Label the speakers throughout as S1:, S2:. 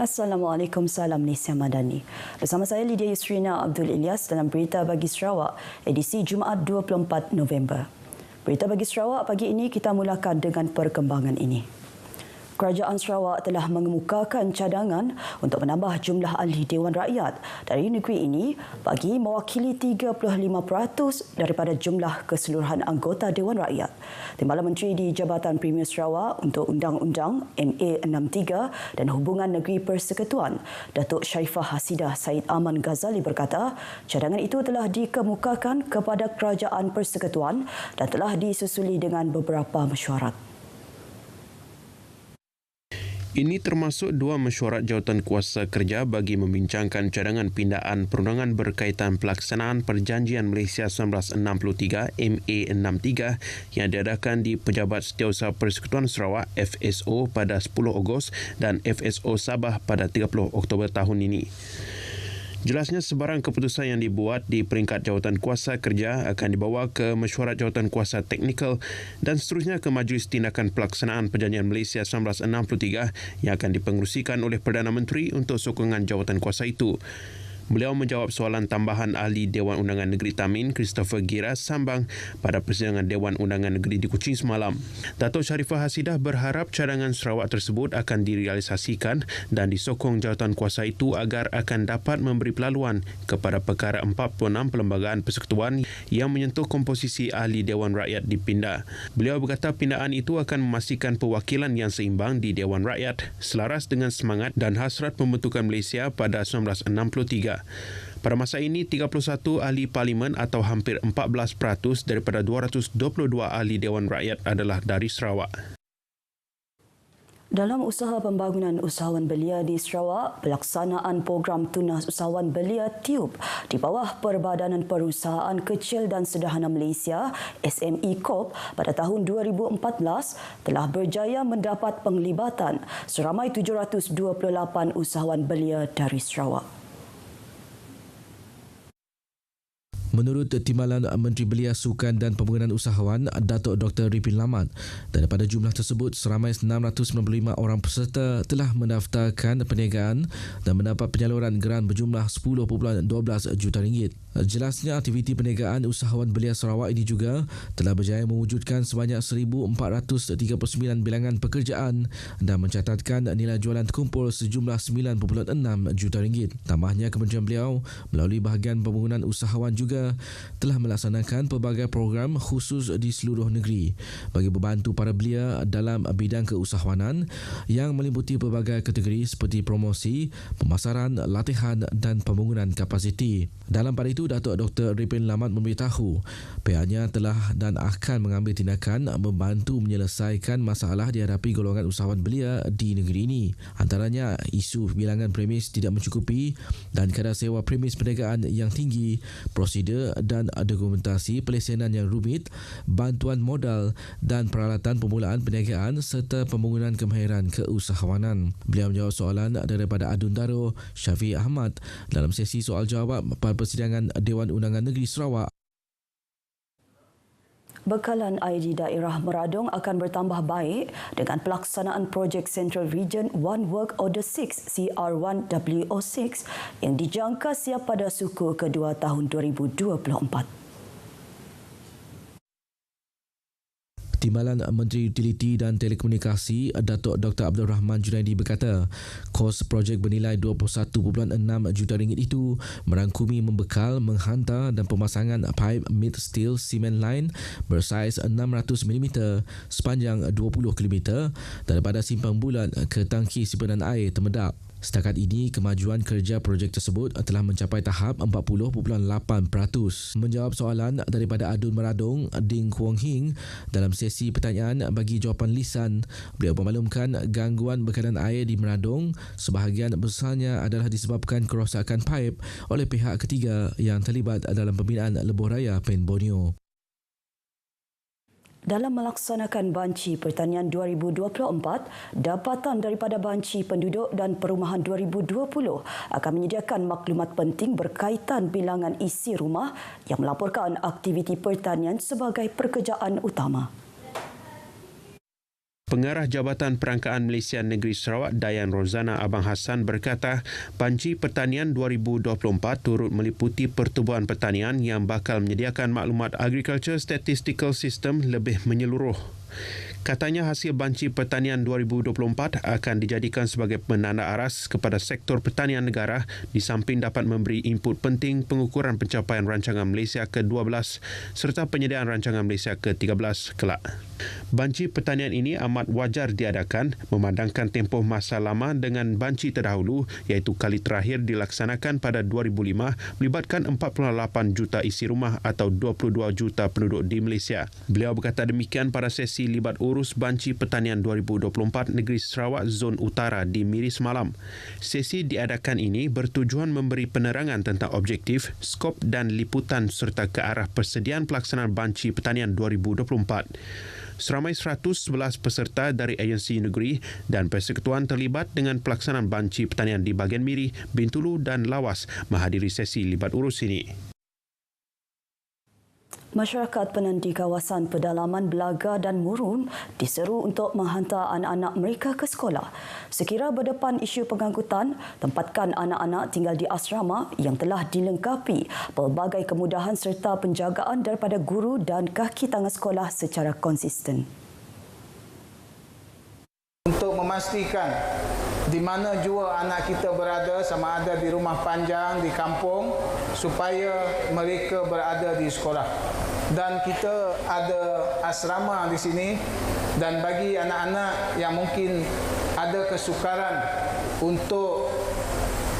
S1: Assalamualaikum, salam Nisya Madani. Bersama saya Lydia Yusrina Abdul Ilyas dalam Berita Bagi Sarawak, edisi Jumaat 24 November. Berita Bagi Sarawak pagi ini kita mulakan dengan perkembangan ini. Kerajaan Sarawak telah mengemukakan cadangan untuk menambah jumlah ahli Dewan Rakyat dari negeri ini bagi mewakili 35% daripada jumlah keseluruhan anggota Dewan Rakyat. Timbalan Menteri di Jabatan Premier Sarawak untuk Undang-Undang MA63 dan Hubungan Negeri Persekutuan, Datuk Sharifah Hasidah Said Aman Ghazali berkata, cadangan itu telah dikemukakan kepada Kerajaan Persekutuan dan telah disusuli dengan beberapa mesyuarat.
S2: Ini termasuk dua mesyuarat jawatan kuasa kerja bagi membincangkan cadangan pindaan perundangan berkaitan pelaksanaan Perjanjian Malaysia 1963 MA63 yang diadakan di Pejabat Setiausaha Persekutuan Sarawak FSO pada 10 Ogos dan FSO Sabah pada 30 Oktober tahun ini. Jelasnya sebarang keputusan yang dibuat di peringkat jawatan kuasa kerja akan dibawa ke mesyuarat jawatan kuasa teknikal dan seterusnya ke Majlis Tindakan Pelaksanaan Perjanjian Malaysia 1963 yang akan dipengerusikan oleh Perdana Menteri untuk sokongan jawatan kuasa itu. Beliau menjawab soalan tambahan ahli Dewan Undangan Negeri Tamin, Christopher Gira Sambang pada persidangan Dewan Undangan Negeri di Kuching semalam. Datuk Sharifah Hasidah berharap cadangan Sarawak tersebut akan direalisasikan dan disokong jawatan kuasa itu agar akan dapat memberi pelaluan kepada perkara 46 perlembagaan persekutuan yang menyentuh komposisi ahli Dewan Rakyat dipindah. Beliau berkata pindaan itu akan memastikan perwakilan yang seimbang di Dewan Rakyat selaras dengan semangat dan hasrat pembentukan Malaysia pada 1963. Pada masa ini, 31 ahli parlimen atau hampir 14% daripada 222 ahli Dewan Rakyat adalah dari Sarawak.
S1: Dalam usaha pembangunan usahawan belia di Sarawak, pelaksanaan program Tunas Usahawan Belia TUB di bawah Perbadanan Perusahaan Kecil dan Sederhana Malaysia SME Corp pada tahun 2014 telah berjaya mendapat penglibatan seramai 728 usahawan belia dari Sarawak.
S3: Menurut Timbalan Menteri Belia Sukan dan Pembangunan Usahawan Datuk Dr. Ripin Lamat, daripada jumlah tersebut seramai 695 orang peserta telah mendaftarkan perniagaan dan mendapat penyaluran geran berjumlah 10.12 juta ringgit. Jelasnya aktiviti perniagaan usahawan belia Sarawak ini juga telah berjaya mewujudkan sebanyak 1,439 bilangan pekerjaan dan mencatatkan nilai jualan terkumpul sejumlah 9.6 juta ringgit. Tambahnya, Kementerian Beliau melalui bahagian pembangunan usahawan juga telah melaksanakan pelbagai program khusus di seluruh negeri bagi membantu para belia dalam bidang keusahawanan yang meliputi pelbagai kategori seperti promosi, pemasaran, latihan dan pembangunan kapasiti. Dalam pada itu, Datuk Dr. Ripin Lamat memberitahu pihaknya telah dan akan mengambil tindakan membantu menyelesaikan masalah dihadapi golongan usahawan belia di negeri ini. Antaranya isu bilangan premis tidak mencukupi dan kadar sewa premis perniagaan yang tinggi, prosedur dan dokumentasi pelesenan yang rumit, bantuan modal dan peralatan permulaan perniagaan serta pembangunan kemahiran keusahawanan. Beliau menjawab soalan daripada Adun Daro Syafiq Ahmad dalam sesi soal jawab pada persidangan Dewan Undangan Negeri Sarawak.
S1: Bekalan air di daerah Meradong akan bertambah baik dengan pelaksanaan projek Central Region One Work Order 6 CR1WO6 yang dijangka siap pada suku kedua tahun 2024.
S3: Timbalan Menteri Utiliti dan Telekomunikasi Datuk Dr. Abdul Rahman Junaidi berkata, kos projek bernilai 21.6 juta ringgit itu merangkumi membekal, menghantar dan pemasangan pipe mid steel cement line bersaiz 600 mm sepanjang 20 km daripada simpang bulat ke tangki simpanan air Temedap. Setakat ini, kemajuan kerja projek tersebut telah mencapai tahap 40.8%. Menjawab soalan daripada Adun Meradong, Ding Kuang Hing dalam sesi pertanyaan bagi jawapan lisan, beliau memaklumkan gangguan bekalan air di Meradong sebahagian besarnya adalah disebabkan kerosakan paip oleh pihak ketiga yang terlibat dalam pembinaan lebuh raya Pen Borneo.
S1: Dalam melaksanakan Banci Pertanian 2024, Dapatan daripada Banci Penduduk dan Perumahan 2020 akan menyediakan maklumat penting berkaitan bilangan isi rumah yang melaporkan aktiviti pertanian sebagai pekerjaan utama.
S2: Pengarah Jabatan Perangkaan Malaysia Negeri Sarawak Dayan Rozana Abang Hassan berkata, Banci Pertanian 2024 turut meliputi pertubuhan pertanian yang bakal menyediakan maklumat Agriculture Statistical System lebih menyeluruh. Katanya hasil Banci Pertanian 2024 akan dijadikan sebagai penanda aras kepada sektor pertanian negara di samping dapat memberi input penting pengukuran pencapaian Rancangan Malaysia ke-12 serta penyediaan Rancangan Malaysia ke-13 kelak. Banci Pertanian ini amat wajar diadakan memandangkan tempoh masa lama dengan banci terdahulu iaitu kali terakhir dilaksanakan pada 2005 melibatkan 48 juta isi rumah atau 22 juta penduduk di Malaysia. Beliau berkata demikian pada sesi libat urus Banci Pertanian 2024 Negeri Sarawak Zon Utara di Miri semalam. Sesi diadakan ini bertujuan memberi penerangan tentang objektif, skop dan liputan serta ke arah persediaan pelaksanaan Banci Pertanian 2024. Seramai 111 peserta dari agensi negeri dan persekutuan terlibat dengan pelaksanaan Banci Pertanian di bahagian Miri, Bintulu dan Lawas menghadiri sesi libat urus ini.
S1: Masyarakat penandi kawasan pedalaman Belaga dan Murun diseru untuk menghantar anak-anak mereka ke sekolah. Sekira berdepan isu pengangkutan, tempatkan anak-anak tinggal di asrama yang telah dilengkapi pelbagai kemudahan serta penjagaan daripada guru dan kaki tangan sekolah secara konsisten.
S4: Untuk memastikan di mana jua anak kita berada, sama ada di rumah panjang, di kampung, supaya mereka berada di sekolah. Dan kita ada asrama di sini, dan bagi anak-anak yang mungkin ada kesukaran untuk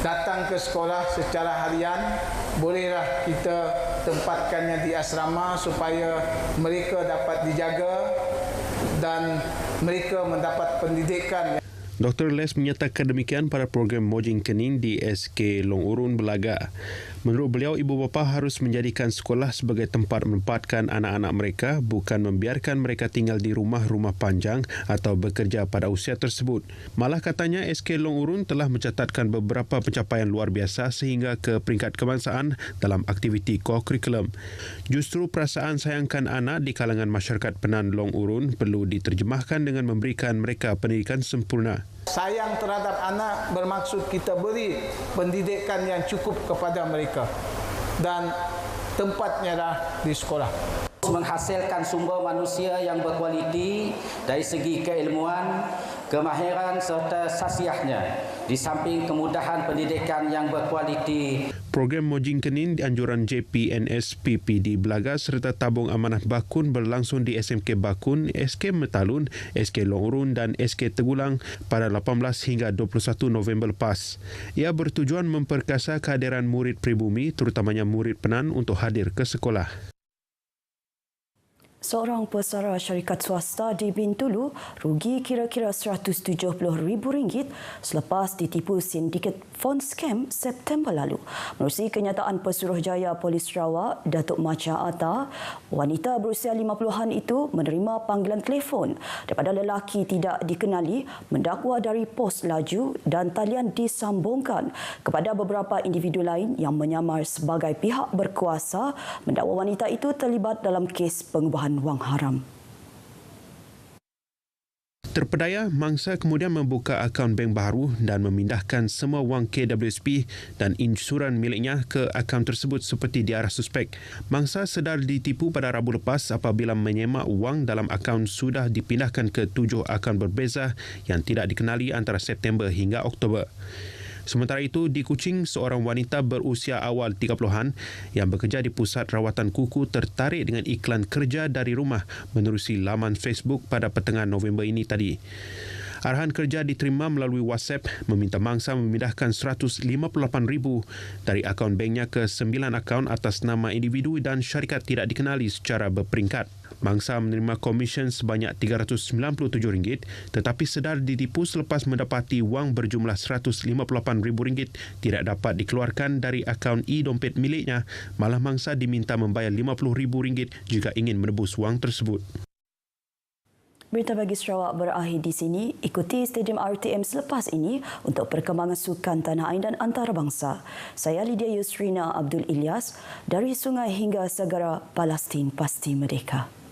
S4: datang ke sekolah secara harian, bolehlah kita tempatkannya di asrama supaya mereka dapat dijaga dan mereka mendapat pendidikan.
S2: Dr. Les menyatakan demikian pada program Mojing Kening di SK Long Urun, Belaga. Menurut beliau, ibu bapa harus menjadikan sekolah sebagai tempat menempatkan anak-anak mereka, bukan membiarkan mereka tinggal di rumah-rumah panjang atau bekerja pada usia tersebut. Malah katanya SK Long Urun telah mencatatkan beberapa pencapaian luar biasa sehingga ke peringkat kebangsaan dalam aktiviti co-curriculum. Justru perasaan sayangkan anak di kalangan masyarakat Penan Long Urun perlu diterjemahkan dengan memberikan mereka pendidikan sempurna.
S4: Sayang terhadap anak bermaksud kita beri pendidikan yang cukup kepada mereka dan tempatnya dah di sekolah.
S5: Menghasilkan sumber manusia yang berkualiti dari segi keilmuan, kemahiran serta sasiahnya di samping kemudahan pendidikan yang berkualiti.
S2: Program Mojing Kenin di anjuran JPNSPP di Belaga serta tabung amanah Bakun berlangsung di SMK Bakun, SK Metalun, SK Long Urun dan SK Tegulang pada 18 hingga 21 November lepas. Ia bertujuan memperkasa kehadiran murid pribumi terutamanya murid Penan untuk hadir ke sekolah.
S1: Seorang pesara syarikat swasta di Bintulu rugi kira-kira RM170,000 selepas ditipu sindiket phone scam September lalu. Menerusi kenyataan Pesuruhjaya Polis Sarawak, Datuk Macha Atta, wanita berusia 50-an itu menerima panggilan telefon daripada lelaki tidak dikenali mendakwa dari pos laju dan talian disambungkan kepada beberapa individu lain yang menyamar sebagai pihak berkuasa mendakwa wanita itu terlibat dalam kes pengubahan wang haram.
S2: Terpedaya, mangsa kemudian membuka akaun bank baru dan memindahkan semua wang KWSP dan insuran miliknya ke akaun tersebut seperti diarah suspek. Mangsa sedar ditipu pada Rabu lepas apabila menyemak wang dalam akaun sudah dipindahkan ke 7 akaun berbeza yang tidak dikenali antara September hingga Oktober. Sementara itu, di Kuching, seorang wanita berusia awal 30-an yang bekerja di pusat rawatan kuku tertarik dengan iklan kerja dari rumah menerusi laman Facebook pada pertengahan November ini tadi. Arahan kerja diterima melalui WhatsApp meminta mangsa memindahkan RM158,000 dari akaun banknya ke 9 akaun atas nama individu dan syarikat tidak dikenali secara berperingkat. Mangsa menerima komisen sebanyak RM397 tetapi sedar ditipu selepas mendapati wang berjumlah RM158,000 tidak dapat dikeluarkan dari akaun e-dompet miliknya. Malah mangsa diminta membayar RM50,000 jika ingin menebus wang tersebut.
S1: Berita Pagi Sarawak berakhir di sini. Ikuti Stadium RTM selepas ini untuk perkembangan sukan tanah air dan antarabangsa. Saya Lydia Yusrina Abdul Ilyas dari Sungai hingga Segara Palestin Pasti Merdeka.